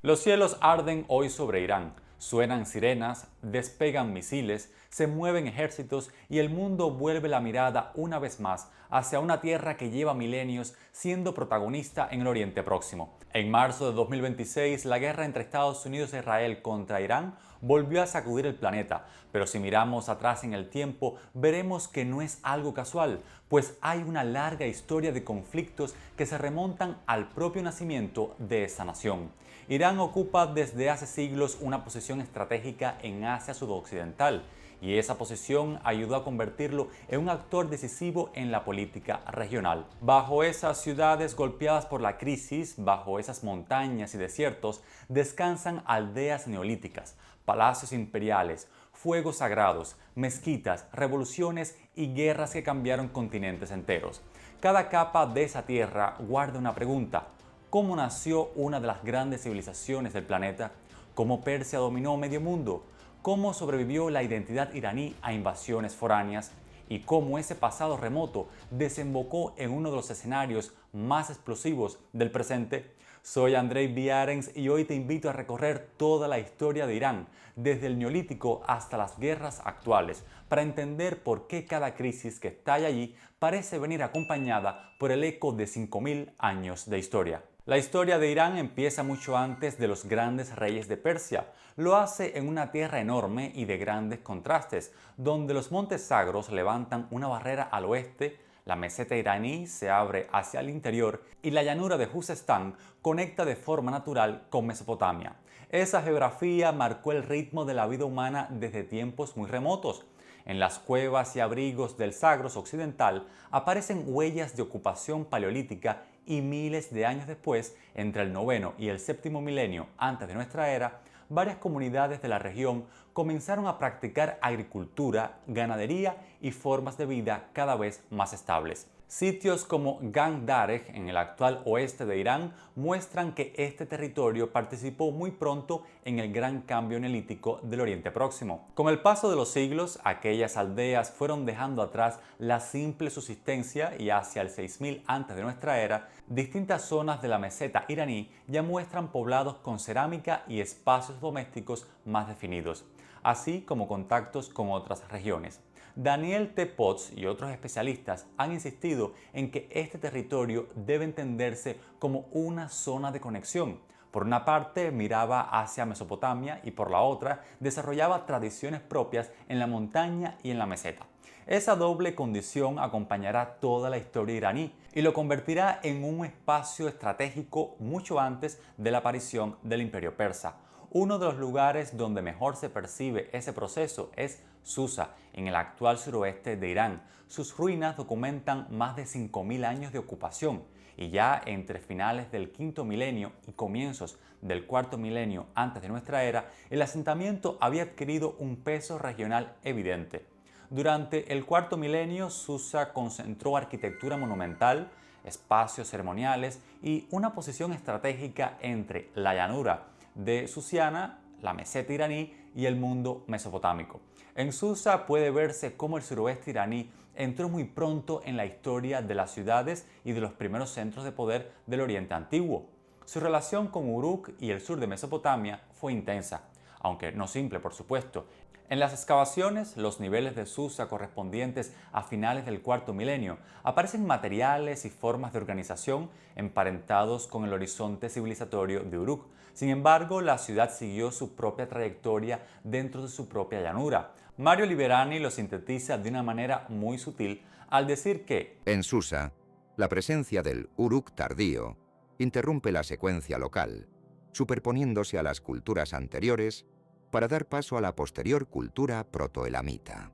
Los cielos arden hoy sobre Irán, suenan sirenas, despegan misiles, se mueven ejércitos y el mundo vuelve la mirada una vez más hacia una tierra que lleva milenios siendo protagonista en el Oriente Próximo. En marzo de 2026, la guerra entre Estados Unidos e Israel contra Irán volvió a sacudir el planeta, pero si miramos atrás en el tiempo, veremos que no es algo casual, pues hay una larga historia de conflictos que se remontan al propio nacimiento de esa nación. Irán ocupa desde hace siglos una posición estratégica en Asia Sudoccidental, y esa posición ayudó a convertirlo en un actor decisivo en la política regional. Bajo esas ciudades golpeadas por la crisis, bajo esas montañas y desiertos, descansan aldeas neolíticas, palacios imperiales, fuegos sagrados, mezquitas, revoluciones y guerras que cambiaron continentes enteros. Cada capa de esa tierra guarda una pregunta: ¿cómo nació una de las grandes civilizaciones del planeta? ¿Cómo Persia dominó medio mundo? ¿Cómo sobrevivió la identidad iraní a invasiones foráneas? ¿Y cómo ese pasado remoto desembocó en uno de los escenarios más explosivos del presente? Soy Andrei Biarens y hoy te invito a recorrer toda la historia de Irán, desde el Neolítico hasta las guerras actuales, para entender por qué cada crisis que estalla allí parece venir acompañada por el eco de 5000 años de historia. La historia de Irán empieza mucho antes de los grandes reyes de Persia. Lo hace en una tierra enorme y de grandes contrastes, donde los montes sagros levantan una barrera al oeste, la meseta iraní se abre hacia el interior y la llanura de Juzestán conecta de forma natural con Mesopotamia. Esa geografía marcó el ritmo de la vida humana desde tiempos muy remotos. En las cuevas y abrigos del Sagros occidental aparecen huellas de ocupación paleolítica y miles de años después, entre el noveno y el séptimo milenio antes de nuestra era, varias comunidades de la región comenzaron a practicar agricultura, ganadería y formas de vida cada vez más estables. Sitios como Gangdareh, en el actual oeste de Irán, muestran que este territorio participó muy pronto en el gran cambio neolítico del Oriente Próximo. Con el paso de los siglos, aquellas aldeas fueron dejando atrás la simple subsistencia y hacia el 6000 antes de nuestra era, distintas zonas de la meseta iraní ya muestran poblados con cerámica y espacios domésticos más definidos, así como contactos con otras regiones. Daniel T. Potts y otros especialistas han insistido en que este territorio debe entenderse como una zona de conexión. Por una parte miraba hacia Mesopotamia y por la otra desarrollaba tradiciones propias en la montaña y en la meseta. Esa doble condición acompañará toda la historia iraní y lo convertirá en un espacio estratégico mucho antes de la aparición del Imperio Persa. Uno de los lugares donde mejor se percibe ese proceso es Susa, en el actual suroeste de Irán. Sus ruinas documentan más de 5000 años de ocupación, y ya entre finales del quinto milenio y comienzos del cuarto milenio antes de nuestra era, el asentamiento había adquirido un peso regional evidente. Durante el cuarto milenio, Susa concentró arquitectura monumental, espacios ceremoniales y una posición estratégica entre la llanura de Susiana, la meseta iraní y el mundo mesopotámico. En Susa puede verse cómo el suroeste iraní entró muy pronto en la historia de las ciudades y de los primeros centros de poder del Oriente Antiguo. Su relación con Uruk y el sur de Mesopotamia fue intensa, aunque no simple, por supuesto. En las excavaciones, los niveles de Susa correspondientes a finales del cuarto milenio aparecen materiales y formas de organización emparentados con el horizonte civilizatorio de Uruk. Sin embargo, la ciudad siguió su propia trayectoria dentro de su propia llanura. Mario Liberani lo sintetiza de una manera muy sutil al decir que En Susa, la presencia del Uruk tardío interrumpe la secuencia local, superponiéndose a las culturas anteriores para dar paso a la posterior cultura protoelamita.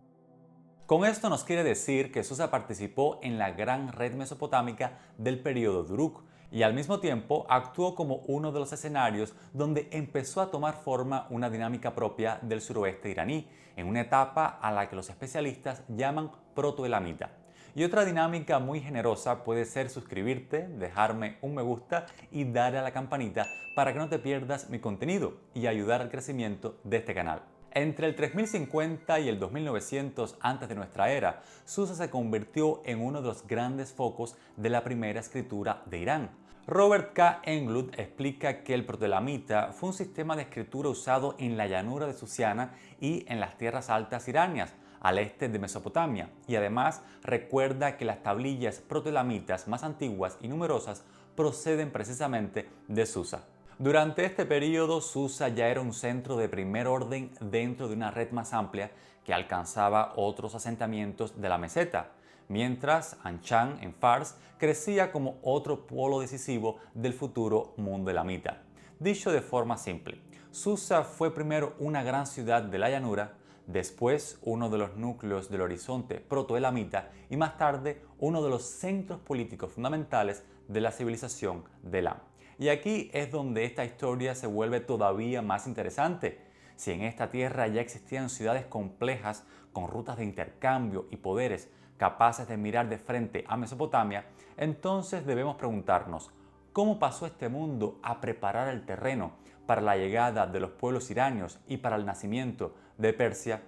con esto nos quiere decir que Susa participó en la gran red mesopotámica del periodo de Uruk y al mismo tiempo actuó como uno de los escenarios donde empezó a tomar forma una dinámica propia del suroeste iraní, en una etapa a la que los especialistas llaman protoelamita. Y otra dinámica muy generosa puede ser suscribirte, dejarme un me gusta y darle a la campanita para que no te pierdas mi contenido y ayudar al crecimiento de este canal. Entre el 3050 y el 2900 antes de nuestra era, Susa se convirtió en uno de los grandes focos de la primera escritura de Irán. Robert K. Englund explica que el protoelamita fue un sistema de escritura usado en la llanura de Susiana y en las tierras altas iranias, al este de Mesopotamia, y además recuerda que las tablillas protoelamitas más antiguas y numerosas proceden precisamente de Susa. Durante este periodo, Susa ya era un centro de primer orden dentro de una red más amplia que alcanzaba otros asentamientos de la meseta, mientras Anshan en Fars crecía como otro polo decisivo del futuro mundo elamita. Dicho de forma simple, Susa fue primero una gran ciudad de la llanura, después uno de los núcleos del horizonte protoelamita y más tarde uno de los centros políticos fundamentales de la civilización de Elam. Y aquí es donde esta historia se vuelve todavía más interesante. Si en esta tierra ya existían ciudades complejas con rutas de intercambio y poderes capaces de mirar de frente a Mesopotamia, entonces debemos preguntarnos, ¿cómo pasó este mundo a preparar el terreno para la llegada de los pueblos iranios y para el nacimiento de Persia?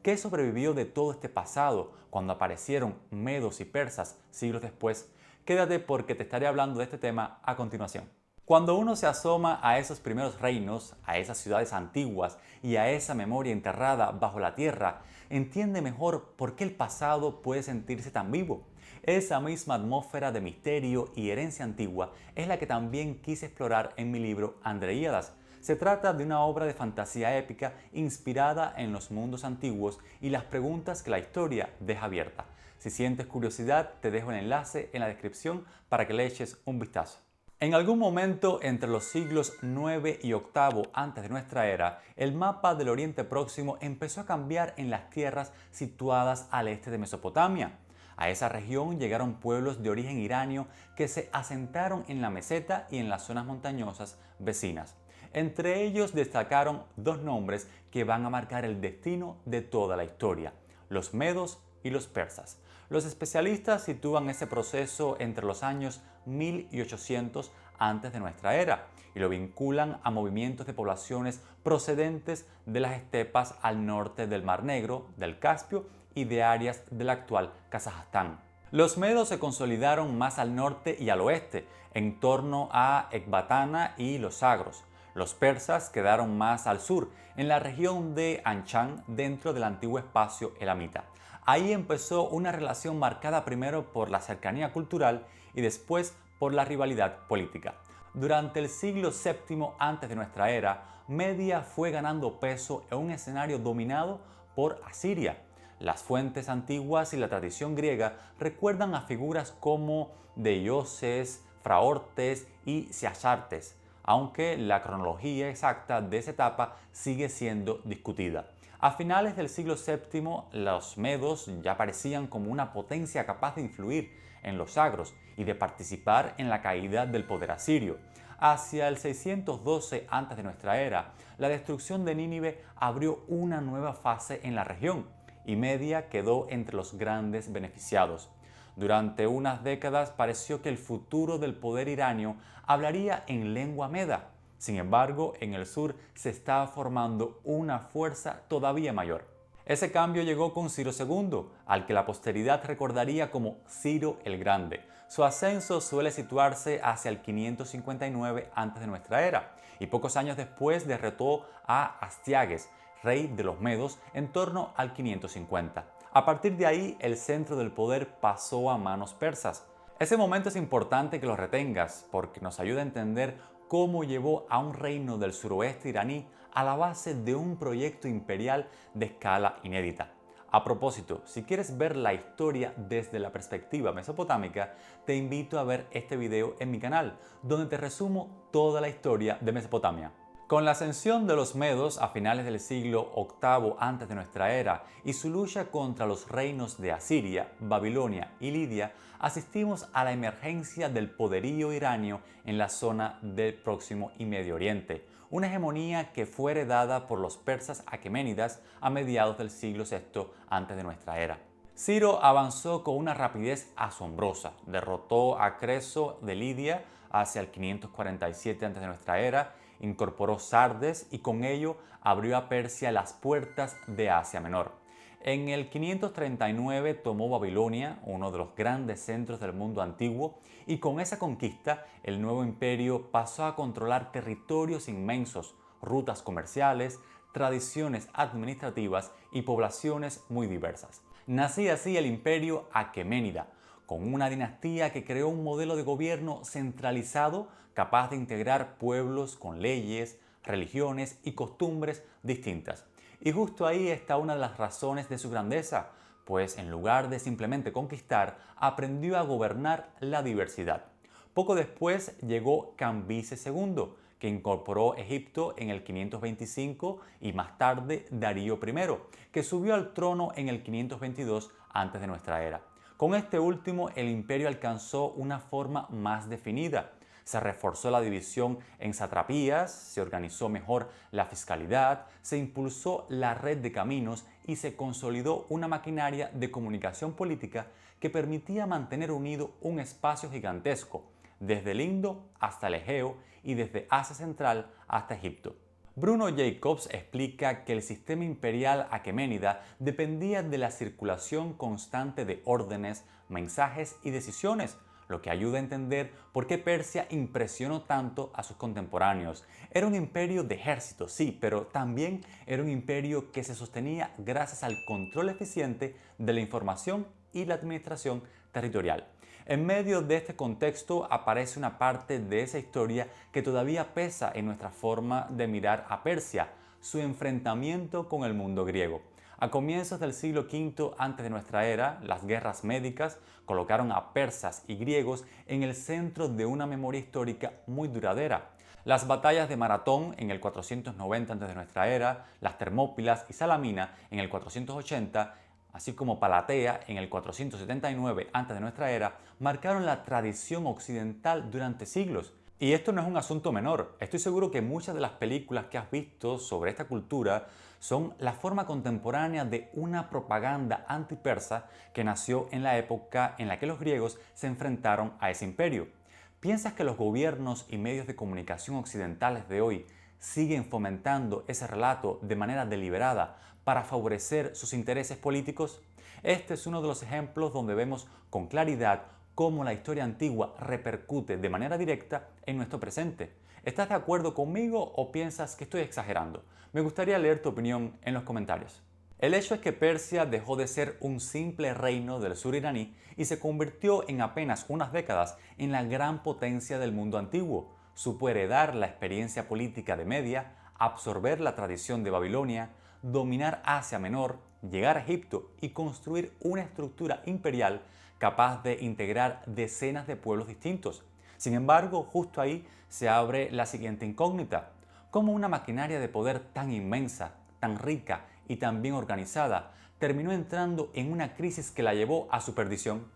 ¿Qué sobrevivió de todo este pasado cuando aparecieron medos y persas siglos después? Quédate porque te estaré hablando de este tema a continuación. Cuando uno se asoma a esos primeros reinos, a esas ciudades antiguas y a esa memoria enterrada bajo la tierra, entiende mejor por qué el pasado puede sentirse tan vivo. Esa misma atmósfera de misterio y herencia antigua es la que también quise explorar en mi libro Andreíadas. Se trata de una obra de fantasía épica inspirada en los mundos antiguos y las preguntas que la historia deja abierta. Si sientes curiosidad, te dejo el enlace en la descripción para que le eches un vistazo. En algún momento entre los siglos IX y VIII antes de nuestra era, el mapa del Oriente Próximo empezó a cambiar en las tierras situadas al este de Mesopotamia. A esa región llegaron pueblos de origen iranio que se asentaron en la meseta y en las zonas montañosas vecinas. Entre ellos destacaron dos nombres que van a marcar el destino de toda la historia: los medos y los persas. Los especialistas sitúan ese proceso entre los años 1800 antes de nuestra era y lo vinculan a movimientos de poblaciones procedentes de las estepas al norte del Mar Negro, del Caspio y de áreas del actual Kazajstán. Los medos se consolidaron más al norte y al oeste, en torno a Ecbatana y los Zagros. Los persas quedaron más al sur, en la región de Anshan, dentro del antiguo espacio elamita. Ahí empezó una relación marcada primero por la cercanía cultural y después por la rivalidad política. Durante el siglo VII antes de nuestra era, Media fue ganando peso en un escenario dominado por Asiria. Las fuentes antiguas y la tradición griega recuerdan a figuras como Deioses, Fraortes y Siasartes, aunque la cronología exacta de esa etapa sigue siendo discutida. A finales del siglo VII, los medos ya parecían como una potencia capaz de influir en los sagros y de participar en la caída del poder asirio. Hacia el 612 antes de nuestra era, la destrucción de Nínive abrió una nueva fase en la región y Media quedó entre los grandes beneficiados. Durante unas décadas pareció que el futuro del poder iranio hablaría en lengua meda. Sin embargo, en el sur se estaba formando una fuerza todavía mayor. Ese cambio llegó con Ciro II, al que la posteridad recordaría como Ciro el Grande. Su ascenso suele situarse hacia el 559 antes de nuestra era, y pocos años después derrotó a Astiages, rey de los medos, en torno al 550. A partir de ahí, el centro del poder pasó a manos persas. Ese momento es importante que lo retengas porque nos ayuda a entender cómo llevó a un reino del suroeste iraní a la base de un proyecto imperial de escala inédita. A propósito, si quieres ver la historia desde la perspectiva mesopotámica, te invito a ver este video en mi canal, donde te resumo toda la historia de Mesopotamia. Con la ascensión de los medos a finales del siglo VIII antes de nuestra era y su lucha contra los reinos de Asiria, Babilonia y Lidia, asistimos a la emergencia del poderío iranio en la zona del Próximo y Medio Oriente, una hegemonía que fue heredada por los persas aqueménidas a mediados del siglo VI antes de nuestra era. Ciro avanzó con una rapidez asombrosa, derrotó a Creso de Lidia hacia el 547 antes de nuestra era, incorporó Sardes y con ello abrió a Persia las puertas de Asia Menor. En el 539 tomó Babilonia, uno de los grandes centros del mundo antiguo, y con esa conquista el nuevo imperio pasó a controlar territorios inmensos, rutas comerciales, tradiciones administrativas y poblaciones muy diversas. Nacía así el imperio aqueménida, con una dinastía que creó un modelo de gobierno centralizado capaz de integrar pueblos con leyes, religiones y costumbres distintas. Y justo ahí está una de las razones de su grandeza, pues en lugar de simplemente conquistar, aprendió a gobernar la diversidad. Poco después llegó Cambises II, que incorporó Egipto en el 525 y más tarde Darío I, que subió al trono en el 522 antes de nuestra era. Con este último, el imperio alcanzó una forma más definida. Se reforzó la división en satrapías, se organizó mejor la fiscalidad, se impulsó la red de caminos y se consolidó una maquinaria de comunicación política que permitía mantener unido un espacio gigantesco, desde el Indo hasta el Egeo y desde Asia Central hasta Egipto. Bruno Jacobs explica que el sistema imperial aqueménida dependía de la circulación constante de órdenes, mensajes y decisiones, lo que ayuda a entender por qué Persia impresionó tanto a sus contemporáneos. Era un imperio de ejércitos, sí, pero también era un imperio que se sostenía gracias al control eficiente de la información y la administración territorial. En medio de este contexto aparece una parte de esa historia que todavía pesa en nuestra forma de mirar a Persia, su enfrentamiento con el mundo griego. A comienzos del siglo V antes de nuestra era, las guerras médicas colocaron a persas y griegos en el centro de una memoria histórica muy duradera. Las batallas de Maratón en el 490 antes de nuestra era, las Termópilas y Salamina en el 480, así como Palatea en el 479 antes de nuestra era, marcaron la tradición occidental durante siglos. Y esto no es un asunto menor. Estoy seguro que muchas de las películas que has visto sobre esta cultura son la forma contemporánea de una propaganda antipersa que nació en la época en la que los griegos se enfrentaron a ese imperio. ¿Piensas que los gobiernos y medios de comunicación occidentales de hoy siguen fomentando ese relato de manera deliberada para favorecer sus intereses políticos? Este es uno de los ejemplos donde vemos con claridad cómo la historia antigua repercute de manera directa en nuestro presente. ¿Estás de acuerdo conmigo o piensas que estoy exagerando? Me gustaría leer tu opinión en los comentarios. El hecho es que Persia dejó de ser un simple reino del sur iraní y se convirtió en apenas unas décadas en la gran potencia del mundo antiguo. Supo heredar la experiencia política de Media, absorber la tradición de Babilonia, dominar Asia Menor, llegar a Egipto y construir una estructura imperial capaz de integrar decenas de pueblos distintos. Sin embargo, justo ahí se abre la siguiente incógnita. ¿Cómo una maquinaria de poder tan inmensa, tan rica y tan bien organizada terminó entrando en una crisis que la llevó a su perdición?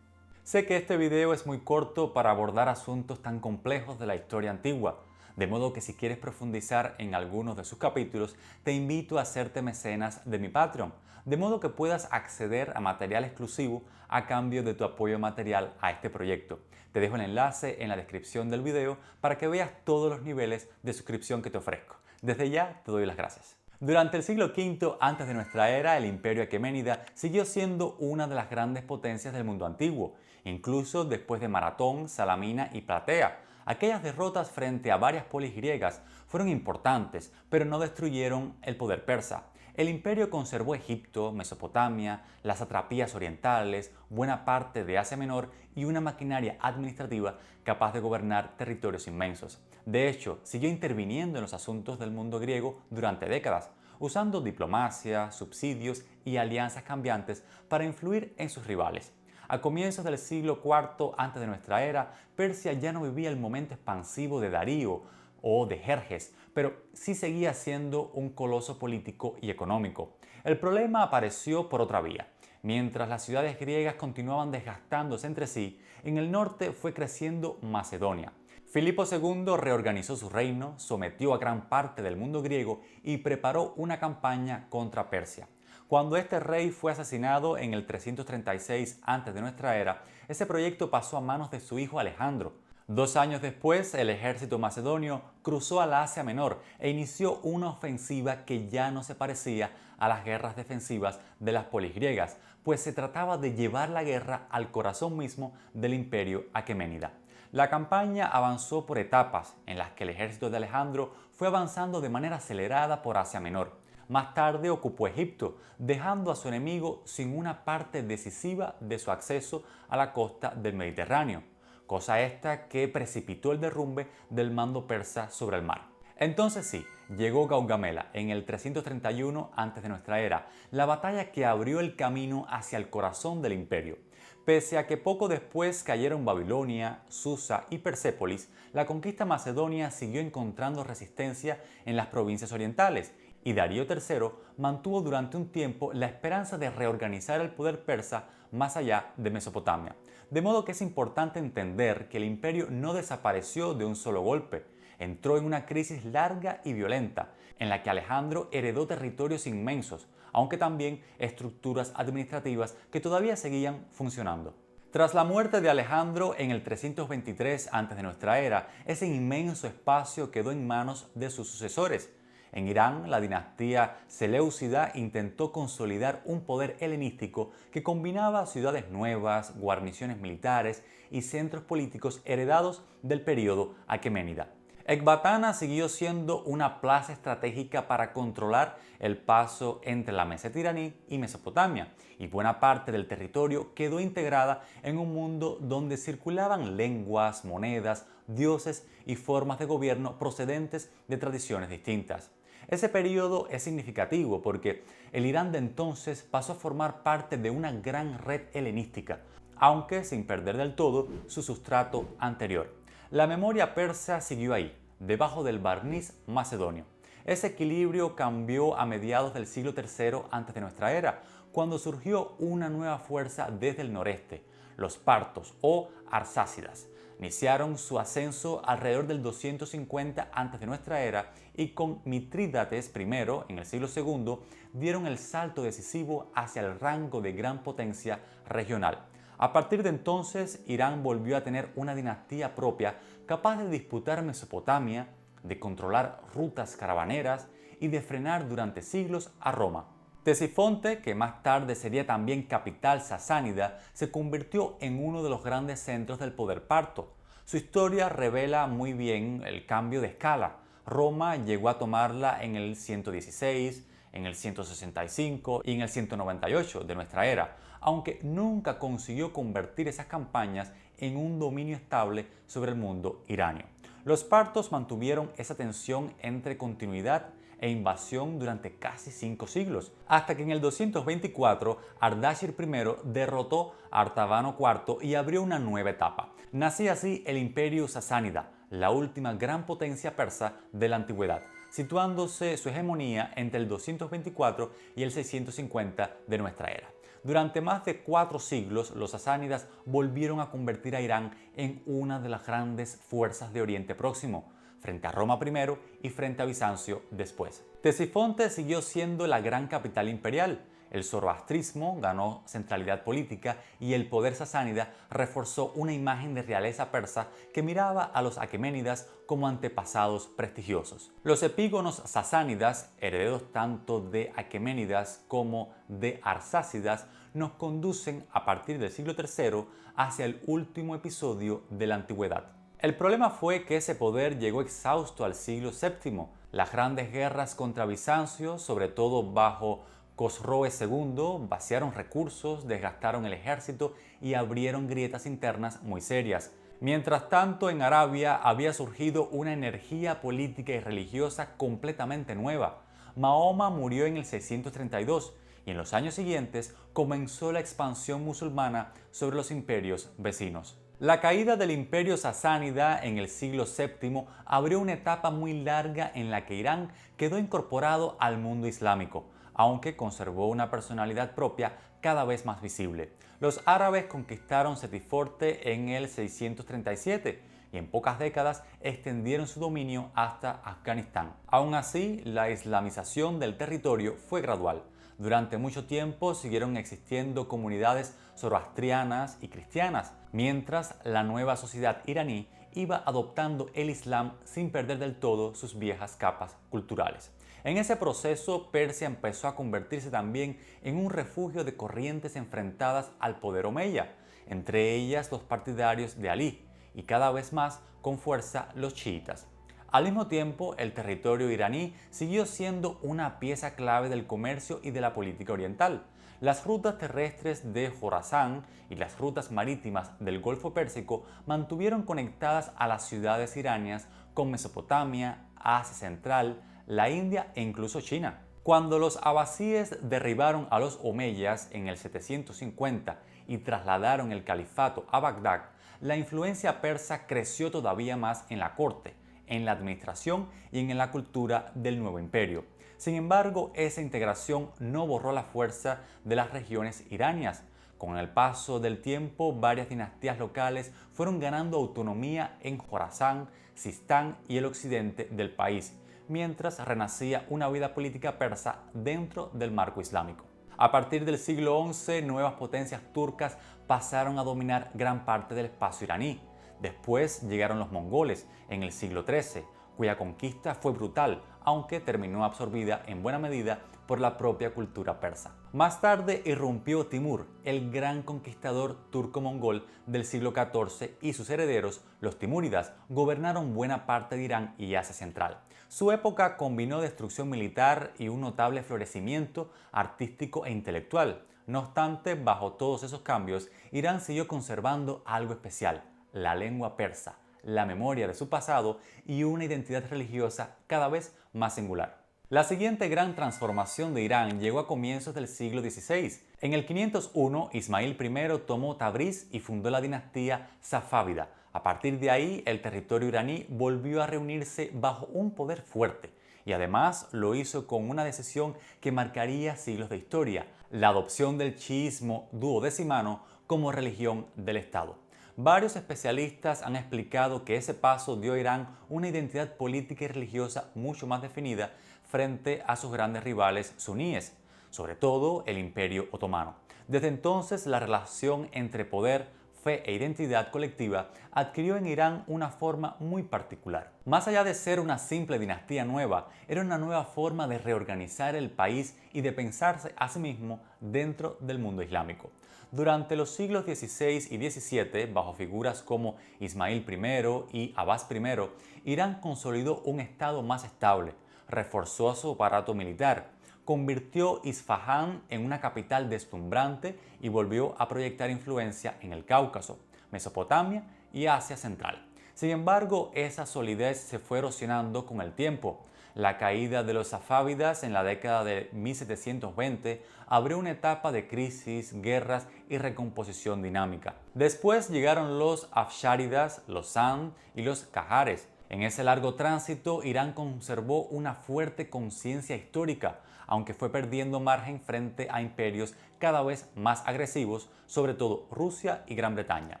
Sé que este video es muy corto para abordar asuntos tan complejos de la historia antigua, de modo que si quieres profundizar en algunos de sus capítulos, te invito a hacerte mecenas de mi Patreon, de modo que puedas acceder a material exclusivo a cambio de tu apoyo material a este proyecto. Te dejo el enlace en la descripción del video para que veas todos los niveles de suscripción que te ofrezco. Desde ya te doy las gracias. Durante el siglo V antes de nuestra era, el imperio aqueménida siguió siendo una de las grandes potencias del mundo antiguo, incluso después de Maratón, Salamina y Platea. Aquellas derrotas frente a varias polis griegas fueron importantes, pero no destruyeron el poder persa. El imperio conservó Egipto, Mesopotamia, las satrapías orientales, buena parte de Asia Menor y una maquinaria administrativa capaz de gobernar territorios inmensos. De hecho, siguió interviniendo en los asuntos del mundo griego durante décadas, usando diplomacia, subsidios y alianzas cambiantes para influir en sus rivales. A comienzos del siglo IV antes de nuestra era, Persia ya no vivía el momento expansivo de Darío o de Jerjes, pero sí seguía siendo un coloso político y económico. El problema apareció por otra vía. Mientras las ciudades griegas continuaban desgastándose entre sí, en el norte fue creciendo Macedonia. Filipo II reorganizó su reino, sometió a gran parte del mundo griego y preparó una campaña contra Persia. Cuando este rey fue asesinado en el 336 antes de nuestra era, ese proyecto pasó a manos de su hijo Alejandro. 2 años después, el ejército macedonio cruzó al Asia Menor e inició una ofensiva que ya no se parecía a las guerras defensivas de las polis griegas, pues se trataba de llevar la guerra al corazón mismo del imperio aqueménida. La campaña avanzó por etapas, en las que el ejército de Alejandro fue avanzando de manera acelerada por Asia Menor. Más tarde ocupó Egipto, dejando a su enemigo sin una parte decisiva de su acceso a la costa del Mediterráneo, cosa esta que precipitó el derrumbe del mando persa sobre el mar. Entonces sí, llegó Gaugamela en el 331 a.C., la batalla que abrió el camino hacia el corazón del imperio. Pese a que poco después cayeron Babilonia, Susa y Persépolis, la conquista macedonia siguió encontrando resistencia en las provincias orientales, y Darío III mantuvo durante un tiempo la esperanza de reorganizar el poder persa más allá de Mesopotamia. De modo que es importante entender que el imperio no desapareció de un solo golpe. Entró en una crisis larga y violenta, en la que Alejandro heredó territorios inmensos, aunque también estructuras administrativas que todavía seguían funcionando. Tras la muerte de Alejandro en el 323 a.C., ese inmenso espacio quedó en manos de sus sucesores. En Irán, la dinastía Seleucida intentó consolidar un poder helenístico que combinaba ciudades nuevas, guarniciones militares y centros políticos heredados del período aqueménida. Ecbatana siguió siendo una plaza estratégica para controlar el paso entre la meseta iraní y Mesopotamia, y buena parte del territorio quedó integrada en un mundo donde circulaban lenguas, monedas, dioses y formas de gobierno procedentes de tradiciones distintas. Ese periodo es significativo porque el Irán de entonces pasó a formar parte de una gran red helenística, aunque sin perder del todo su sustrato anterior. La memoria persa siguió ahí, debajo del barniz macedonio. Ese equilibrio cambió a mediados del siglo III a.C., cuando surgió una nueva fuerza desde el noreste, los partos o arsácidas. Iniciaron su ascenso alrededor del 250 a.C. y con Mitrídates I en el siglo II dieron el salto decisivo hacia el rango de gran potencia regional. A partir de entonces, Irán volvió a tener una dinastía propia capaz de disputar Mesopotamia, de controlar rutas caravaneras y de frenar durante siglos a Roma. Ctesifonte, que más tarde sería también capital sasánida, se convirtió en uno de los grandes centros del poder parto. Su historia revela muy bien el cambio de escala. Roma llegó a tomarla en el 116, en el 165 y en el 198 de nuestra era, aunque nunca consiguió convertir esas campañas en un dominio estable sobre el mundo iranio. Los partos mantuvieron esa tensión entre continuidad e invasión durante casi 5 siglos, hasta que en el 224 Ardashir I derrotó a Artabano IV y abrió una nueva etapa. Nacía así el Imperio Sasánida, la última gran potencia persa de la antigüedad, situándose su hegemonía entre el 224 y el 650 de nuestra era. Durante más de 4 siglos, los sasánidas volvieron a convertir a Irán en una de las grandes fuerzas de Oriente Próximo, frente a Roma primero y frente a Bizancio después. Ctesifonte siguió siendo la gran capital imperial. El zoroastrismo ganó centralidad política y el poder sasánida reforzó una imagen de realeza persa que miraba a los aqueménidas como antepasados prestigiosos. Los epígonos sasánidas, herederos tanto de aqueménidas como de arsácidas, nos conducen a partir del siglo III hacia el último episodio de la antigüedad. El problema fue que ese poder llegó exhausto al siglo VII. Las grandes guerras contra Bizancio, sobre todo bajo Cosroes II, vaciaron recursos, desgastaron el ejército y abrieron grietas internas muy serias. Mientras tanto, en Arabia había surgido una energía política y religiosa completamente nueva. Mahoma murió en el 632 y en los años siguientes comenzó la expansión musulmana sobre los imperios vecinos. La caída del imperio sasánida en el siglo VII abrió una etapa muy larga en la que Irán quedó incorporado al mundo islámico, aunque conservó una personalidad propia cada vez más visible. Los árabes conquistaron Setiforte en el 637 y en pocas décadas extendieron su dominio hasta Afganistán. Aún así, la islamización del territorio fue gradual. Durante mucho tiempo siguieron existiendo comunidades zoroastrianas y cristianas, mientras la nueva sociedad iraní iba adoptando el Islam sin perder del todo sus viejas capas culturales. En ese proceso, Persia empezó a convertirse también en un refugio de corrientes enfrentadas al poder omeya, entre ellas los partidarios de Alí, y cada vez más con fuerza los chiitas. Al mismo tiempo, el territorio iraní siguió siendo una pieza clave del comercio y de la política oriental. Las rutas terrestres de Jorasán y las rutas marítimas del Golfo Pérsico mantuvieron conectadas a las ciudades iranias con Mesopotamia, Asia Central, la India e incluso China. Cuando los abasíes derribaron a los omeyas en el 750 y trasladaron el califato a Bagdad, la influencia persa creció todavía más en la corte, en la administración y en la cultura del nuevo imperio. Sin embargo, esa integración no borró la fuerza de las regiones iranias. Con el paso del tiempo, varias dinastías locales fueron ganando autonomía en Jorasán, Sistán y el occidente del país, mientras renacía una vida política persa dentro del marco islámico. A partir del siglo XI, nuevas potencias turcas pasaron a dominar gran parte del espacio iraní. Después llegaron los mongoles en el siglo XIII, cuya conquista fue brutal, aunque terminó absorbida en buena medida por la propia cultura persa. Más tarde irrumpió Timur, el gran conquistador turco-mongol del siglo XIV, y sus herederos, los timúridas, gobernaron buena parte de Irán y Asia Central. Su época combinó destrucción militar y un notable florecimiento artístico e intelectual. No obstante, bajo todos esos cambios, Irán siguió conservando algo especial: la lengua persa, la memoria de su pasado y una identidad religiosa cada vez más singular. La siguiente gran transformación de Irán llegó a comienzos del siglo XVI. En el 501, Ismail I tomó Tabriz y fundó la dinastía safávida. A partir de ahí, el territorio iraní volvió a reunirse bajo un poder fuerte, y además lo hizo con una decisión que marcaría siglos de historia: la adopción del chiismo duodecimano como religión del Estado. Varios especialistas han explicado que ese paso dio a Irán una identidad política y religiosa mucho más definida frente a sus grandes rivales suníes, sobre todo el Imperio Otomano. Desde entonces, la relación entre poder, fe e identidad colectiva adquirió en Irán una forma muy particular. Más allá de ser una simple dinastía nueva, era una nueva forma de reorganizar el país y de pensarse a sí mismo dentro del mundo islámico. Durante los siglos XVI y XVII, bajo figuras como Ismail I y Abbas I, Irán consolidó un estado más estable, reforzó su aparato militar, convirtió Isfahán en una capital deslumbrante y volvió a proyectar influencia en el Cáucaso, Mesopotamia y Asia Central. Sin embargo, esa solidez se fue erosionando con el tiempo. La caída de los safávidas en la década de 1720 abrió una etapa de crisis, guerras y recomposición dinámica. Después llegaron los afsháridas, los zand y los qajares. En ese largo tránsito, Irán conservó una fuerte conciencia histórica, aunque fue perdiendo margen frente a imperios cada vez más agresivos, sobre todo Rusia y Gran Bretaña.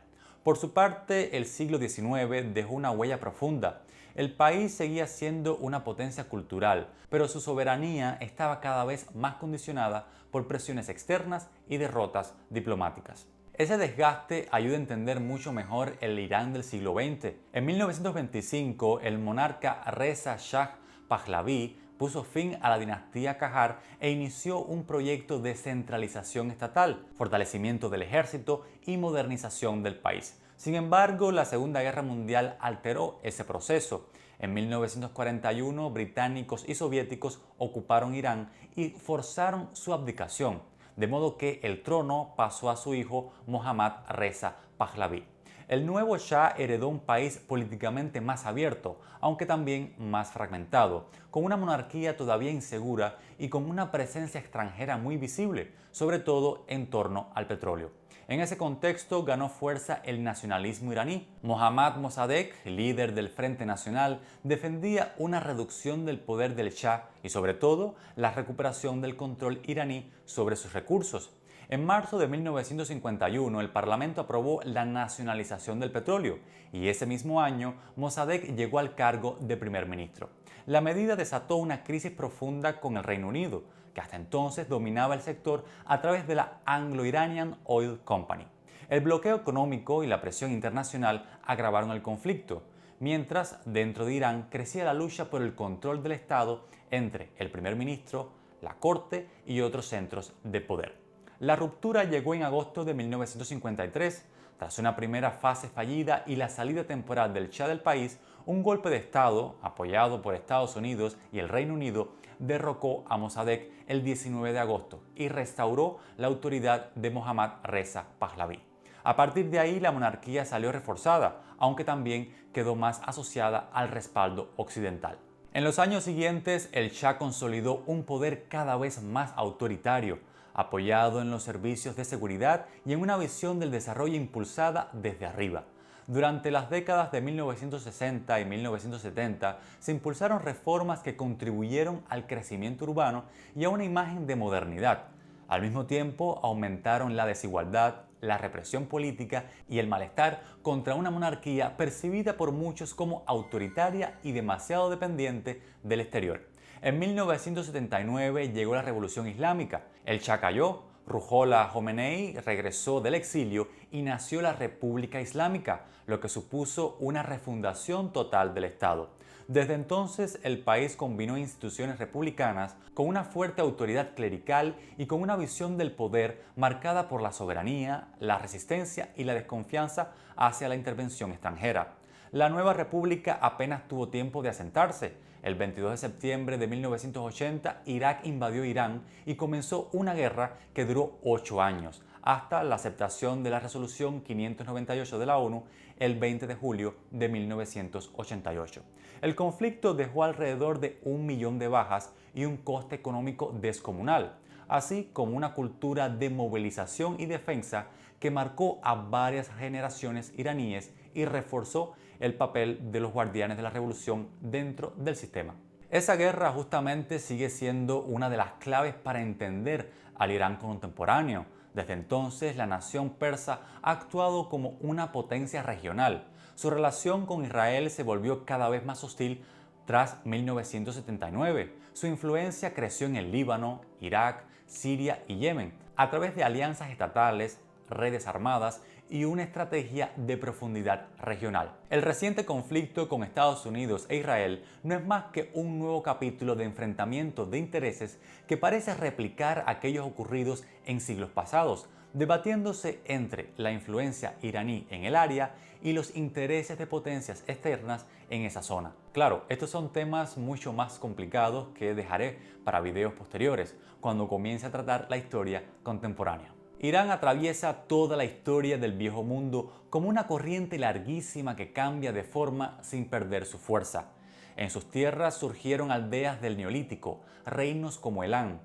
Por su parte, el siglo XIX dejó una huella profunda. El país seguía siendo una potencia cultural, pero su soberanía estaba cada vez más condicionada por presiones externas y derrotas diplomáticas. Ese desgaste ayuda a entender mucho mejor el Irán del siglo XX. En 1925, el monarca Reza Shah Pahlaví puso fin a la dinastía Qajar e inició un proyecto de centralización estatal, fortalecimiento del ejército y modernización del país. Sin embargo, la Segunda Guerra Mundial alteró ese proceso. En 1941, británicos y soviéticos ocuparon Irán y forzaron su abdicación, de modo que el trono pasó a su hijo Mohammad Reza Pahlaví. El nuevo Shah heredó un país políticamente más abierto, aunque también más fragmentado, con una monarquía todavía insegura y con una presencia extranjera muy visible, sobre todo en torno al petróleo. En ese contexto ganó fuerza el nacionalismo iraní. Mohammad Mossadegh, líder del Frente Nacional, defendía una reducción del poder del Shah y sobre todo la recuperación del control iraní sobre sus recursos. En marzo de 1951, el Parlamento aprobó la nacionalización del petróleo y ese mismo año Mossadegh llegó al cargo de primer ministro. La medida desató una crisis profunda con el Reino Unido, que hasta entonces dominaba el sector a través de la Anglo-Iranian Oil Company. El bloqueo económico y la presión internacional agravaron el conflicto, mientras dentro de Irán crecía la lucha por el control del Estado entre el primer ministro, la corte y otros centros de poder. La ruptura llegó en agosto de 1953, tras una primera fase fallida y la salida temporal del Shah del país. Un golpe de Estado, apoyado por Estados Unidos y el Reino Unido, derrocó a Mossadegh el 19 de agosto y restauró la autoridad de Mohammad Reza Pahlaví. A partir de ahí la monarquía salió reforzada, aunque también quedó más asociada al respaldo occidental. En los años siguientes, el Shah consolidó un poder cada vez más autoritario, apoyado en los servicios de seguridad y en una visión del desarrollo impulsada desde arriba. Durante las décadas de 1960 y 1970 se impulsaron reformas que contribuyeron al crecimiento urbano y a una imagen de modernidad. Al mismo tiempo, aumentaron la desigualdad, la represión política y el malestar contra una monarquía percibida por muchos como autoritaria y demasiado dependiente del exterior. En 1979 llegó la Revolución Islámica, el Shah cayó, Ruhollah Khomeini regresó del exilio y nació la República Islámica, lo que supuso una refundación total del Estado. Desde entonces, el país combinó instituciones republicanas con una fuerte autoridad clerical y con una visión del poder marcada por la soberanía, la resistencia y la desconfianza hacia la intervención extranjera. La nueva república apenas tuvo tiempo de asentarse. El 22 de septiembre de 1980, Irak invadió Irán y comenzó una guerra que duró 8 años, hasta la aceptación de la resolución 598 de la ONU el 20 de julio de 1988. El conflicto dejó alrededor de 1 millón de bajas y un coste económico descomunal, así como una cultura de movilización y defensa que marcó a varias generaciones iraníes y reforzó el papel de los guardianes de la revolución dentro del sistema. Esa guerra justamente sigue siendo una de las claves para entender al Irán contemporáneo. Desde entonces, la nación persa ha actuado como una potencia regional. Su relación con Israel se volvió cada vez más hostil tras 1979. Su influencia creció en el Líbano, Irak, Siria y Yemen, a través de alianzas estatales, redes armadas y una estrategia de profundidad regional. El reciente conflicto con Estados Unidos e Israel no es más que un nuevo capítulo de enfrentamiento de intereses que parece replicar aquellos ocurridos en siglos pasados, debatiéndose entre la influencia iraní en el área y los intereses de potencias externas en esa zona. Claro, estos son temas mucho más complicados que dejaré para videos posteriores, cuando comience a tratar la historia contemporánea. Irán atraviesa toda la historia del Viejo Mundo como una corriente larguísima que cambia de forma sin perder su fuerza. En sus tierras surgieron aldeas del Neolítico, reinos como Elán,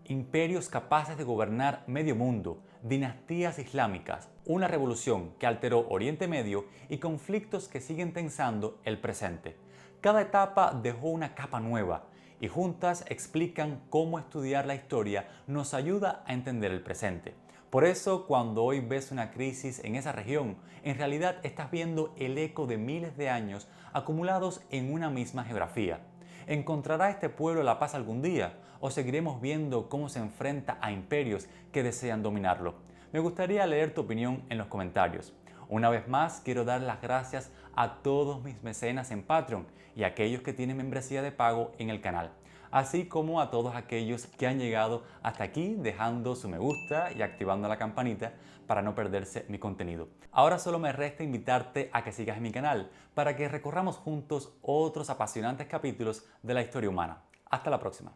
imperios capaces de gobernar medio mundo, dinastías islámicas, una revolución que alteró Oriente Medio y conflictos que siguen tensando el presente. Cada etapa dejó una capa nueva y juntas explican cómo estudiar la historia nos ayuda a entender el presente. Por eso, cuando hoy ves una crisis en esa región, en realidad estás viendo el eco de miles de años acumulados en una misma geografía. ¿Encontrará este pueblo la paz algún día? ¿O seguiremos viendo cómo se enfrenta a imperios que desean dominarlo? Me gustaría leer tu opinión en los comentarios. Una vez más, quiero dar las gracias a todos mis mecenas en Patreon y a aquellos que tienen membresía de pago en el canal, así como a todos aquellos que han llegado hasta aquí dejando su me gusta y activando la campanita para no perderse mi contenido. Ahora solo me resta invitarte a que sigas mi canal para que recorramos juntos otros apasionantes capítulos de la historia humana. Hasta la próxima.